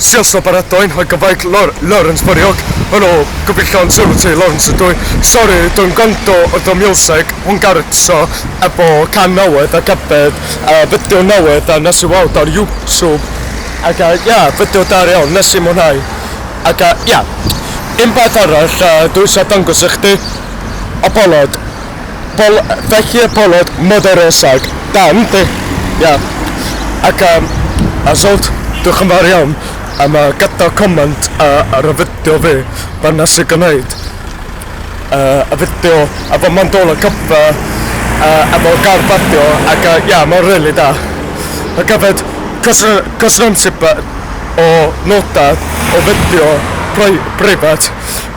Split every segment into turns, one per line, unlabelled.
Siels na baradwain, o'i gyfaig Lawrence Boriog, hwnnw gobeithio'n sylw ti Lawrence ydw i. Sori, dwi'n gwrando o dy music Hungarica efo can newydd a gebed fideo newydd a nes i weld ar YouTube. Ac fideo dar iawn, nes i mwynhau. Ac un beth arall dwi eisiau dangos i chdi, o bolod. Felly y bolod moderosag, dan di. Ac asod, dwi'n chymfar iawn. Am gadael comment ar y fideo fi pan nes i gwneud y fideo efo mandola cyfa efo garbadio ac mae'n rili da ac hefyd cosnonsip o nodad o fideo breifat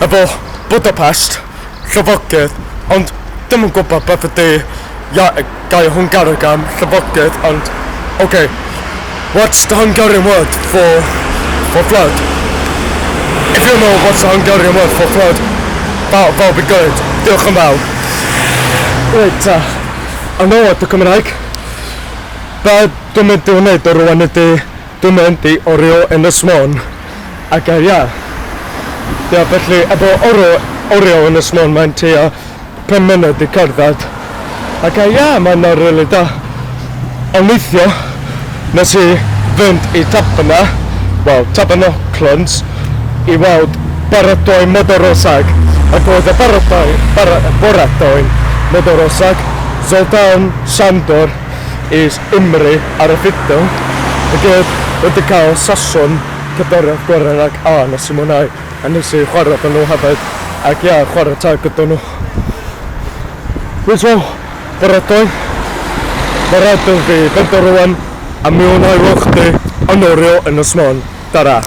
efo Budapest llyfogydd ond dim yn gwybod beth ydy gael Hungarica am llyfogydd ond okay, what's the Hungarian word for flood? If you know what's the Hungarian word for flood, that'll be good. Diolch yn fawr. Reit, yn ôl y Cymraeg. Be dwi'n mynd i wneud o rwan ydy, dwi'n mynd i Oriel Ynys Mon. Ac felly, efo Oriel Ynys Mon, mae'n tua 5 munud i cerdded. Ac mae'n rili da. Ond neithio, nes i fynd i Tabernacle i weld baradwain moderosag ac oedd y baradwain moderosag Zoltan Sandor is Imri ar y fideo ac wedi cael sasiwn Cydoriaeth Gwyren ac nes i mwynhau a nes i chwarae gyda nhw hefyd ac chwarae tag gyda nhw. Rwy'n so, baradwain mae rhaid fi fynd o rwan a mi wnai wrth di yn Oriel Ynys Mon. Tara!